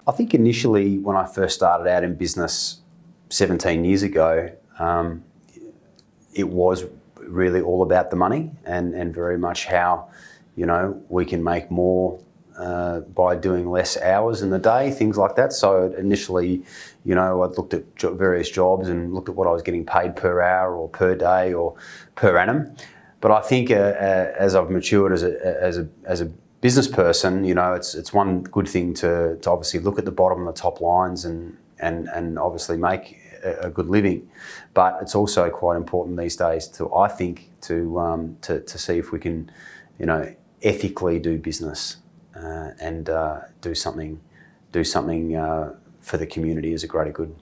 I think initially when I first started out in business 17 years ago, it was really all about the money and very much how, you know, we can make more by doing less hours in the day, things like that. So initially, you know, I looked at various jobs and looked at what I was getting paid per hour or per day or per annum. But I think as I've matured as a business person, you know, it's one good thing to obviously look at the bottom and the top lines and obviously make a good living. But it's also quite important these days to see if we can, you know, ethically do business and do something for the community as a greater good.